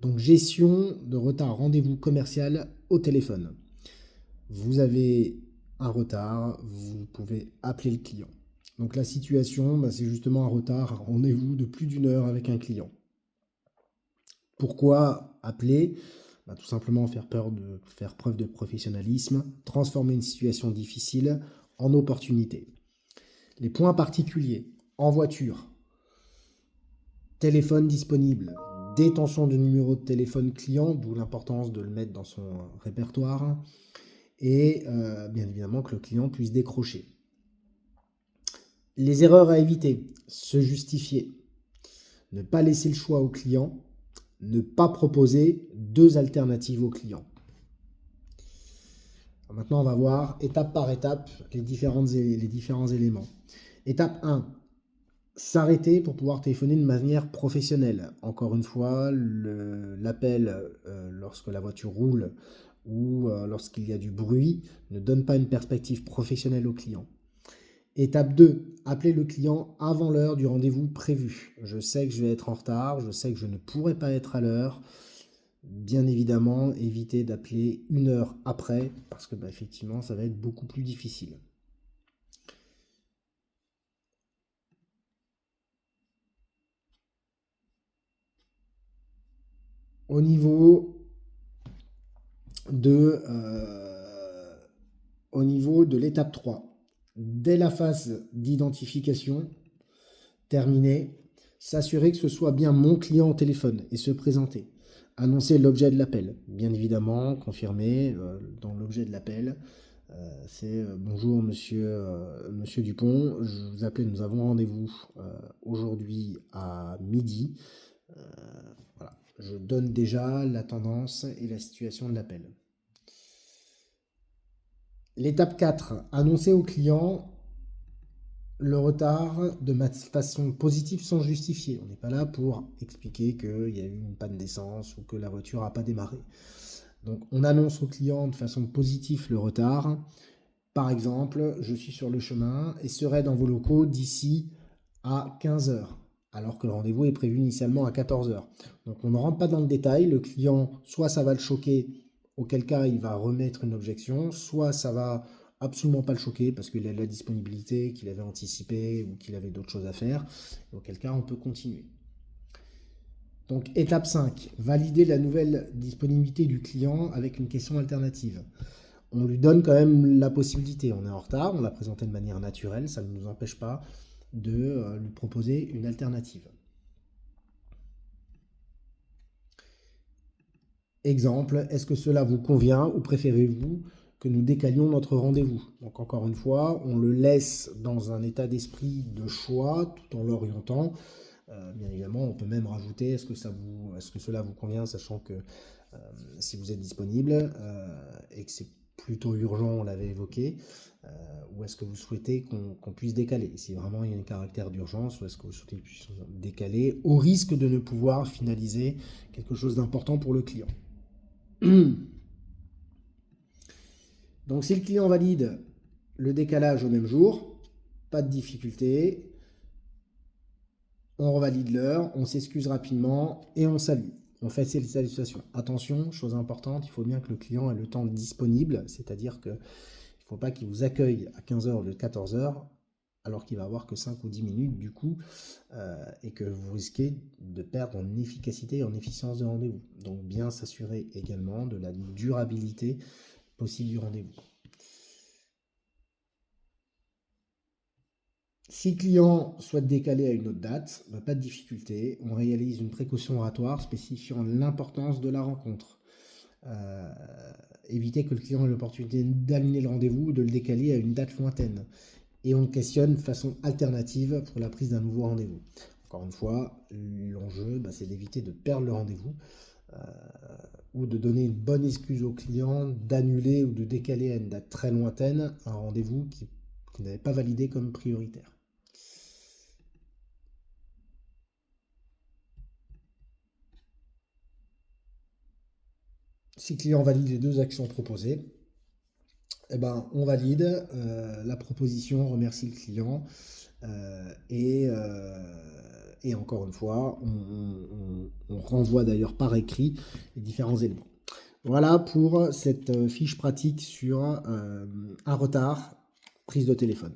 Donc, gestion de retard rendez-vous commercial au téléphone. Vous avez un retard, vous pouvez appeler le client. Donc, la situation, c'est justement un retard, un rendez-vous de plus d'une heure avec un client. Pourquoi appeler? Tout simplement faire preuve de professionnalisme, transformer une situation difficile en opportunité. Les points particuliers, en voiture, téléphone disponible, détention de numéro de téléphone client, d'où l'importance de le mettre dans son répertoire, et bien évidemment que le client puisse décrocher. Les erreurs à éviter, se justifier, ne pas laisser le choix au client, ne pas proposer deux alternatives au client. Alors maintenant, on va voir étape par étape les différents éléments. Étape 1, s'arrêter pour pouvoir téléphoner de manière professionnelle. Encore une fois, l'appel lorsque la voiture roule ou lorsqu'il y a du bruit ne donne pas une perspective professionnelle au client. Étape 2, appeler le client avant l'heure du rendez-vous prévu. Je sais que je vais être en retard, je sais que je ne pourrai pas être à l'heure. Bien évidemment, éviter d'appeler une heure après parce que effectivement, ça va être beaucoup plus difficile. Au niveau de, euh, au niveau de l'étape 3, dès la phase d'identification terminée, s'assurer que ce soit bien mon client au téléphone et se présenter. Annoncer l'objet de l'appel, bien évidemment, confirmer dans l'objet de l'appel. C'est bonjour monsieur Dupont, je vous appelle, nous avons rendez-vous aujourd'hui à midi. Euh, voilà, je donne déjà la tendance et la situation de l'appel. L'étape 4, annoncer au client le retard de façon positive sans justifier. On n'est pas là pour expliquer qu'il y a eu une panne d'essence ou que la voiture n'a pas démarré. Donc on annonce au client de façon positive le retard. Par exemple, je suis sur le chemin et serai dans vos locaux d'ici à 15 heures, alors que le rendez-vous est prévu initialement à 14 heures. Donc on ne rentre pas dans le détail, le client, soit ça va le choquer, auquel cas il va remettre une objection, soit ça va absolument pas le choquer parce qu'il a de la disponibilité, qu'il avait anticipé ou qu'il avait d'autres choses à faire, auquel cas on peut continuer. Donc étape 5, valider la nouvelle disponibilité du client avec une question alternative. On lui donne quand même la possibilité. On est en retard, on l'a présenté de manière naturelle, ça ne nous empêche pas de lui proposer une alternative. Exemple, est-ce que cela vous convient ou préférez-vous que nous décalions notre rendez-vous? Donc encore une fois, on le laisse dans un état d'esprit de choix tout en l'orientant. Bien évidemment, on peut même rajouter est-ce que cela vous convient, sachant que si vous êtes disponible et que c'est plutôt urgent, on l'avait évoqué, ou est-ce que vous souhaitez qu'on puisse décaler? Si vraiment il y a un caractère d'urgence, ou est-ce que vous souhaitez qu'on puisse décaler au risque de ne pouvoir finaliser quelque chose d'important pour le client? Donc si le client valide le décalage au même jour, pas de difficulté, on revalide l'heure, on s'excuse rapidement et on salue. On fait ces salutations. Attention, chose importante, il faut bien que le client ait le temps disponible, c'est-à-dire qu'il ne faut pas qu'il vous accueille à 15 heures ou 14 heures, alors qu'il va avoir que 5 ou 10 minutes du coup, et que vous risquez de perdre en efficacité et en efficience de rendez-vous. Donc bien s'assurer également de la durabilité possible du rendez-vous. Si le client souhaite décaler à une autre date, pas de difficulté, on réalise une précaution oratoire spécifiant l'importance de la rencontre. Euh, Éviter que le client ait l'opportunité d'annuler le rendez-vous ou de le décaler à une date lointaine. Et on questionne de façon alternative pour la prise d'un nouveau rendez-vous. Encore une fois, l'enjeu, c'est d'éviter de perdre le rendez-vous euh, ou de donner une bonne excuse au client d'annuler ou de décaler à une date très lointaine un rendez-vous qui n'avait pas validé comme prioritaire. Si le client valide les deux actions proposées, on valide la proposition, on remercie le client et encore une fois, on renvoie d'ailleurs par écrit les différents éléments. Voilà pour cette fiche pratique sur un retard, prise de téléphone.